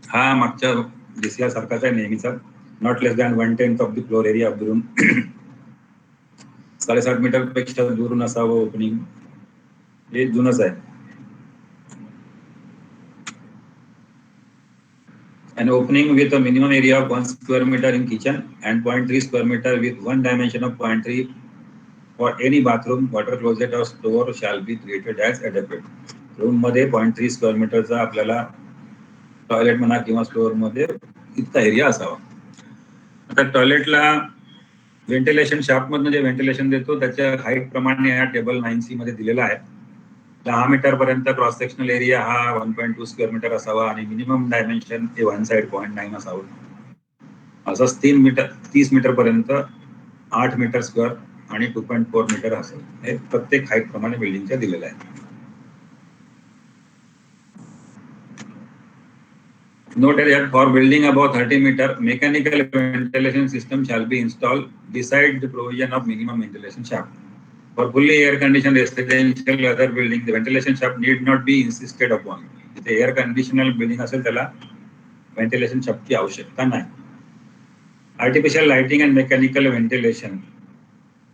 हा मागच्या दिसल्यासारखाच आहे नेहमीचा. Not less than 1/10 of the floor area of the room. 7.5 metre पेक्षा दुरून असावं ओपनिंग. हे जुनच आहे. An opening with a minimum area of 1 square meter in kitchen and 0.3 square meter with one dimension of 0.3 for any bathroom, water closet or store shall be treated as adequate. Room मध्ये 0.3 स्क्वेअर मीटरचा आपल्याला टॉयलेट म्हणा किंवा स्टोअर मध्ये इतका एरिया असावा. आता टॉयलेटला व्हेंटिलेशन शाफ्ट मधनं जे व्हेंटिलेशन देतो त्याच्या हाईट प्रमाणे हा टेबल 9C मध्ये दिलेला आहे. 10 मीटर पर्यंत क्रॉस सेक्शनल एरिया हा 1.2 स्क्वेअर मीटर असावा आणि मिनिमम डायमेन्शन हे 1 साइड 0.9 असावं. असंच 30 मीटर पर्यंत 8 मीटर स्क्वेअर आणि 2.4 मीटर असेल. हे प्रत्येक हाईट प्रमाणे बिल्डिंगच्या दिलेलं आहे. Note that for building above 30 meter, mechanical ventilation system shall be installed beside the provision of minimum ventilation shaft. For fully air-conditioned residential other building, the ventilation shaft need not be insisted upon. जिथे एअर कंडिशनल बिल्डिंग असेल त्याला व्हेंटिलेशन शाफ्टची आवश्यकता नाही. Artificial lighting and mechanical ventilation.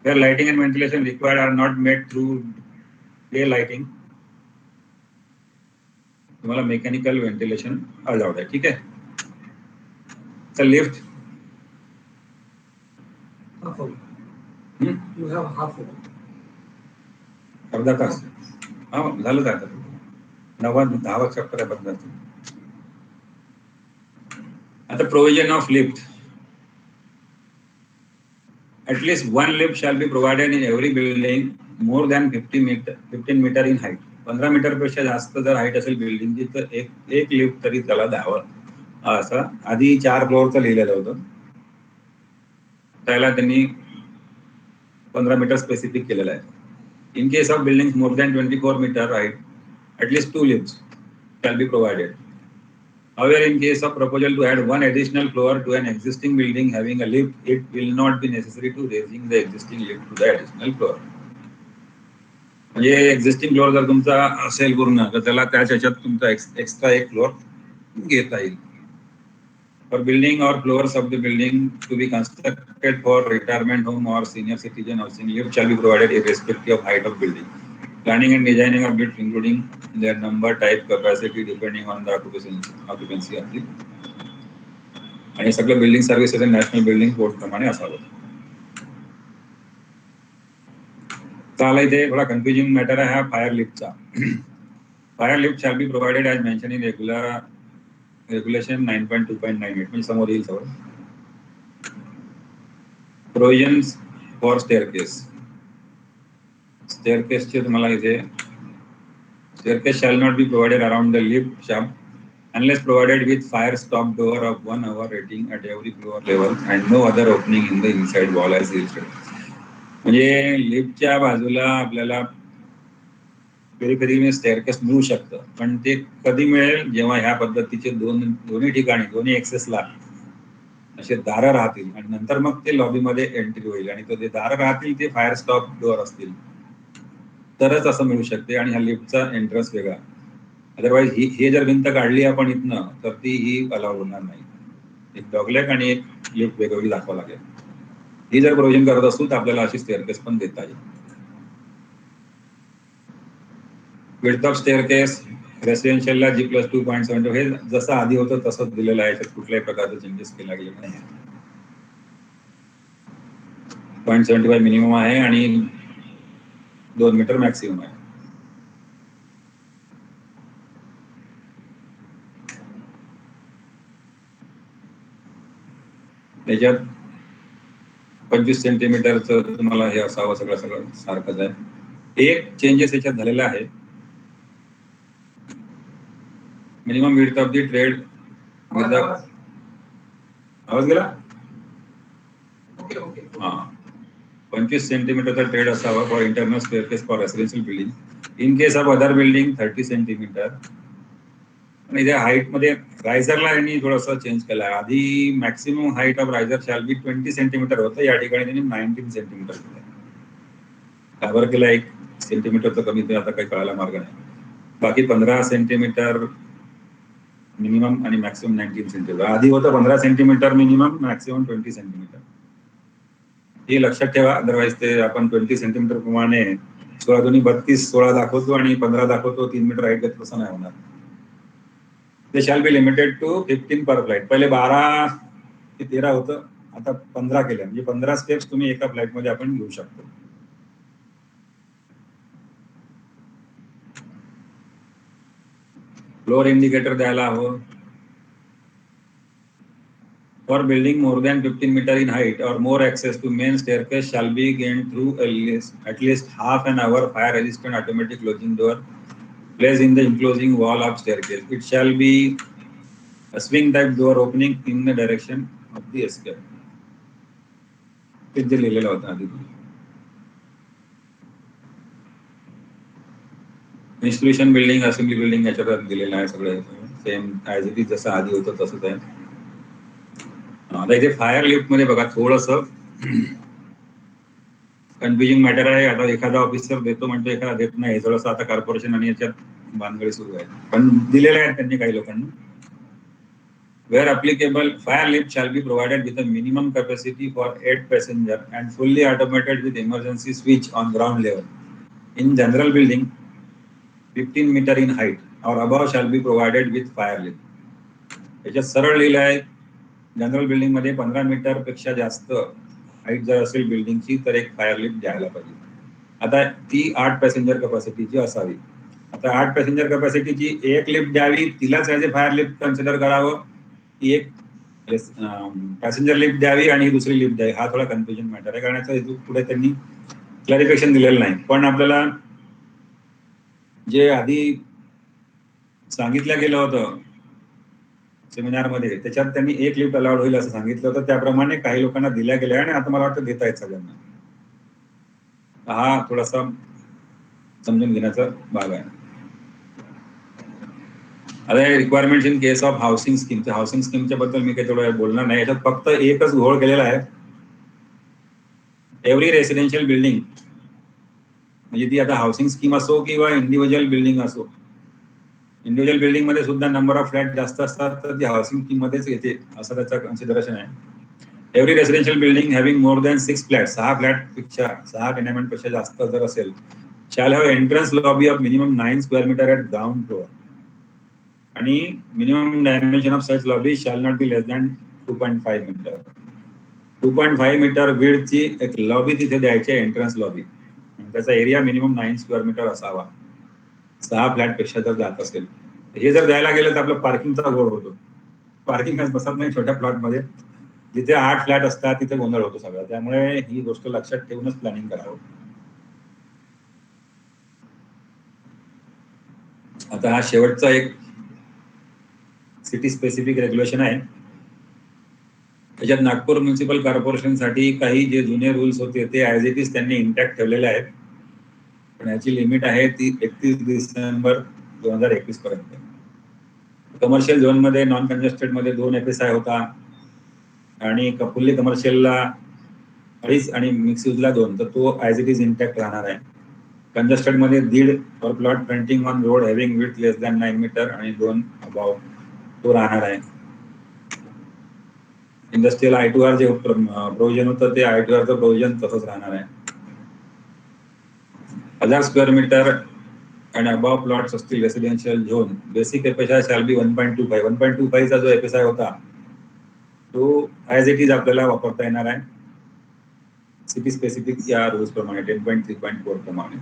Where lighting and ventilation required are not made through day lighting, तुम्हाला मेकॅनिकल व्हेंटिलेशन अलाउड आहे. ठीक आहे. तर लिफ्ट अर्धा तास हा झालं का? 9-10 चॅप्टर आहे बंद. आता provision of lift. At least one lift shall be provided in every building more than 15 meter in height. 15 metre पेक्षा जास्त जर हाईट असेल बिल्डिंगची तर एक लिफ्ट तरी त्याला द्यावं. असं आधी 4 फ्लोअरचं लिहिलेलं होतं, त्याला त्यांनी 15 मीटर स्पेसिफिक केलेलं आहे. In case of building more than 24 metre height, at least 2 lifts shall be provided. However, in case of proposal to add one additional floor to an existing building having a lift, it will not be necessary to raising the existing lift to the additional floor. म्हणजे एक्झिस्टिंग फ्लोअर जर तुमचा असेल पूर्ण तर त्याला त्याच ह्याच्यात तुमचा एक्स्ट्रा एक फ्लोअर घेता येईल. फॉर बिल्डिंग और floors of the building to be constructed for retirement home और senior citizen housing, lift shall be provided irrespective of height of building. Planning and designing of lifts including their number, type, capacity depending on the occupancy of the. आणि सगळं बिल्डिंग सर्व्हिसेस आणि नॅशनल बिल्डिंग कोड प्रमाणे असावं. चाला इथे थोडा कन्फ्युजिंग मॅटर आहे हा फायर लिफ्टचा. Fire lift shall be provided as mention in regulation 9.2.98 म्हणजे समोर येईल सगळं. Provisions for staircase. स्टेअरकेसचे तुम्हाला इथे staircase shall not be provided around the lift shaft unless provided with fire stop door of 1 hour rating at every floor level and no other opening in the inside wall as illustrated. म्हणजे लिफ्टच्या बाजूला आपल्याला पेरिफेरीने स्टेअरकेस मिळू शकतं, पण ते कधी मिळेल जेव्हा ह्या पद्धतीचे दोन्ही ठिकाणी दोन्ही एक्सेसला असे दारं राहतील आणि नंतर मग ते लॉबीमध्ये एंट्री होईल आणि ते दारं राहतील ते फायर स्टॉप डोअर असतील तरच असं मिळू शकते. आणि ह्या लिफ्टचा एंट्रन्स वेगळा. अदरवाईज हे जर भिंत काढली आपण इथनं तर ती ही अलाउड होणार नाही. एक डॉगलेग आणि एक लिफ्ट वेगवेगळी दाखवा लागेल. ही जर प्रोव्हिजन करत असू तर आपल्याला अशी स्टेअरकेस पण देता येईल. विड्थ ऑफ स्टेअरकेस रेसिडेन्शियलला G+2.7 हे जसं आधी होतं तसंच दिलेलं आहे. त्यात कुठल्याही प्रकारचे चेंजेस केला गेलेला नाही. 0.75 मिनिमम आहे आणि 2 मीटर मॅक्सिमम आहे. त्याच्यात 25 सेंटीमीटरचं तुम्हाला हे असावं, सगळं सारखंच आहे. एक चेंजेस याच्यात झालेला आहे. Minimum width of the trade आवाज गेला. ओके. हा, 25 सेंटीमीटरचा ट्रेड असावा for internal staircase for residential building. In case of other building 30 centimetre. आणि त्या हाईट मध्ये रायझरला यांनी थोडासा चेंज केला आहे. आधी maximum height of riser shall be 20 centimetre होतं, या ठिकाणी त्यांनी 19 सेंटीमीटर केलं. काबर केला 1 सेंटीमीटरचं कमी, ते आता काही कळायला मार्ग नाही. बाकी 15 सेंटीमीटर मिनिमम आणि मॅक्सिमम 19 सेंटीमीटर. आधी होतं 15 सेंटीमीटर मिनिमम, मॅक्सिमम 20 सेंटीमीटर. हे लक्षात ठेवा, अदरवाईज ते आपण 20 सेंटीमीटर प्रमाणे 16 दोन्ही 32, 16 दाखवतो आणि 15 दाखवतो, 3 मीटर हाईट घेतो, तसं नाही होणार. ते shall be limited to 15 per flight. पहिले 12 ते 13 होतं, आता 15 केलं. म्हणजे 15 स्टेप्स तुम्ही एका फ्लाईट मध्ये आपण घेऊ शकतो. फ्लोर इंडिकेटर द्यायला हवं. For building more than 15 meter in height or more, access to main staircase shall be gained through at least half an hour fire resistant automatic closing door placed in the enclosing wall of staircase. It shall be a swing type door opening in the direction of the escape. ते लिहिलेलं होतं आधी. इन्स्टिट्यूशन बिल्डिंग, असेंब्ली बिल्डिंग याच्यात दिलेलं आहे सगळं सेम ॲज इट इज, जसं आधी होतं तसंच आहे. आता इथे फायर लिफ्ट मध्ये बघा थोडंसं कन्फ्युजिंग मॅटर आहे. आता एखादा ऑफिसर देतो म्हणतो, एखादा देत नाही. थोडंसं आता कॉर्पोरेशन आणि याच्यात बांधगडी सुरू आहे, पण दिलेले आहेत त्यांनी काही लोकांना. Where applicable, fire lift shall be provided with a minimum capacity for 8 passenger and fully automated with emergency switch on ground level. In general building 15 metre in height और above shall be provided with fire lift. याच्यात सरळ लिहिलं आहे, जनरल बिल्डिंग मध्ये 15 मीटर पेक्षा जास्त हाईट जर असेल बिल्डिंगची तर एक फायर लिफ्ट द्यायला पाहिजे. आता ती 8 पॅसेंजर कॅपॅसिटीची असावी. आता 8 पॅसेंजर कॅपॅसिटीची एक लिफ्ट द्यावी, तिलाच ॲज ए फायर लिफ्ट कन्सिडर करावं, की एक पॅसेंजर लिफ्ट द्यावी आणि दुसरी लिफ्ट द्यावी. हा थोडा कन्फ्युजन मॅटर आहे, कारण याचा हेतू पुढे त्यांनी क्लॅरिफिकेशन दिलेलं नाही. पण आपल्याला जे आधी सांगितलं गेलं होतं सेमिनार मध्ये, त्याच्यात त्यांनी एक लिफ्ट अलाउड होईल असं सांगितलं होतं. त्याप्रमाणे काही लोकांना दिल्या गेल्या आणि आता मला वाटतं देता येत सगळ्यांना. हा थोडासा समजून घेण्याचा भाग आहे. आता requirement in case of housing स्कीमच्या, हाऊसिंग स्कीमच्या बद्दल मी काही थोडं बोलणार नाही. याच्यात फक्त एकच घोळ केलेला आहे. एव्हरी रेसिडेन्शियल बिल्डिंग, म्हणजे ती आता हाऊसिंग स्कीम असो किंवा इंडिव्हिज्युअल बिल्डिंग असो, इंडिव्हिज्युअल बिल्डिंग मध्ये सुद्धा नंबर ऑफ फ्लॅट जास्त असतात, तर ती हाऊसिंग स्कीम मध्येच येते असं त्याचं कन्सिडरेशन आहे. Every residential building having more than 6 flat, 6 flat पेक्षा, 6 टेनेमेंट पेक्षा जास्त जर असेल, shall have entrance lobby of minimum 9 square metre at ground floor आणि minimum dimension of such lobby shall not be less than 2.5 metre. 2.5 metre विड्थची एक लॉबी तिथे द्यायची, एंट्रन्स लॉबी. त्याचा एरिया मिनिमम 9 स्क्वेअर मीटर असावा, 6 फ्लॅट पेक्षा जर जात असेल. हे जर द्यायला गेलं तर आपलं पार्किंगचा घोळ होतो. पार्किंग बसत नाही छोट्या प्लॉट मध्ये. जिथे 8 फ्लॅट असतात तिथे गोंधळ होतो सगळा. त्यामुळे ही गोष्ट लक्षात ठेवूनच प्लॅनिंग करावं. आता हा शेवटचा एक सिटी स्पेसिफिक रेग्युलेशन आहे. त्याच्यात नागपूर म्युन्सिपल कॉर्पोरेशनसाठी काही जे जुने रूल्स होते ते ॲज इट इज त्यांनी इंटॅक्ट ठेवलेले आहेत, पण याची लिमिट आहे ती 31 डिसेंबर 2021 पर्यंत. कमर्शियल झोन मध्ये नॉन कंजेस्टेड मध्ये 2 FSI होता आणि फुल्ली कमर्शियलला 2.5 आणि मिक्स यूजला 2, तर तो ॲज इट इज इंटॅक्ट राहणार आहे. कंजेस्टेड मध्ये 1.5 per plot fronting on road having width less than 9 metre आणि 2 अबाव तो राहणार आहे. इंडस्ट्रियल I2R जे प्रोव्हिजन होतं ते I2Rचं प्रोव्हिजन तसंच राहणार आहे. 1000 स्क्वेअर मीटर आणि अबाव प्लॉट्स असतील residential zone, basic FSI shall be 1.25. 1.25 चा जो FSI होता तो ॲज इट इज आपल्याला वापरता येणार आहे सिटी स्पेसिफिक या रूल्स प्रमाणे 10.3.4 प्रमाणे.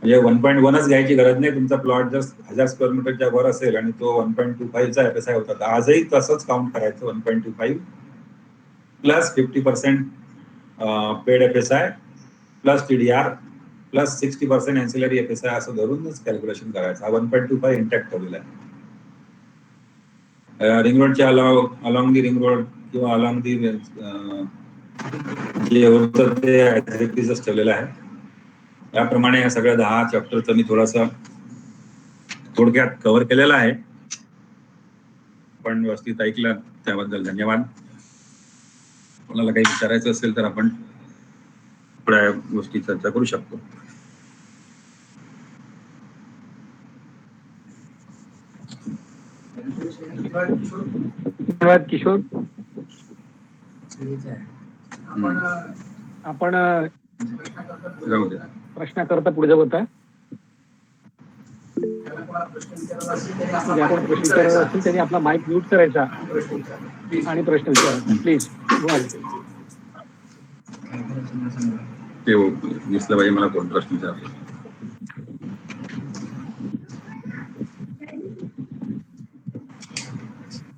म्हणजे 1.1च घ्यायची गरज नाही. तुमचा प्लॉट जर 1000 स्क्वेअर मीटरच्या वर असेल आणि तो 1.25 चा FSI होता तर आजही तसंच काउंट करायचं 1.25 plus 50% paid FSI plus TDR plus 60% एन्सिलरी FSI असं धरूनच कॅल्क्युलेशन करायचं. हा 1.25 इंटॅक्ट ठेवलेला आहे. रिंग रोडच्या अलॉंग दी रिंग रोड किंवा अलॉंग दी जे होतं ते ऍक्टिव्हिटीजच ठेवलेलं आहे. याप्रमाणे या सगळ्या 10 चॅप्टरचं मी थोडासा थोडक्यात कव्हर केलेला आहे. पण व्यवस्थित ऐकलं त्याबद्दल धन्यवाद. कोणाला काही विचारायचं असेल तर आपण थोड्या गोष्टी चर्चा करू शकतो. धन्यवाद किशोर. आपण राहू द्या. प्रश्नाकरता पुढे जाऊ आता. ज्या कोण प्रश्न विचारत असतील त्यांनी आपला माईक म्यूट करायचा आणि प्रश्न विचारायचा प्लीज. ते दिसलं पाहिजे मला कोण प्रश्न विचारला.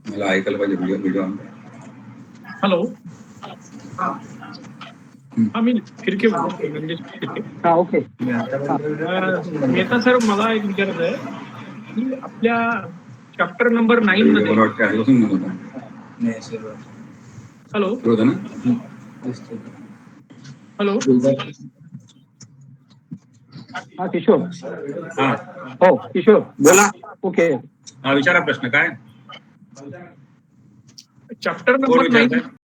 मला ऐकायला पाहिजे व्हिडिओ. हॅलो. मी फिरके म्हणजे हा ओके. मेहता सर, मला एक विचारायचं आहे की आपल्या चॅप्टर नंबर 9 मध्ये. Hello hello. हा किशोर. हा हो किशोर बोला. ओके. हा विचारा प्रश्न काय. चॅप्टर कोण नंबर 9. विचारतंय?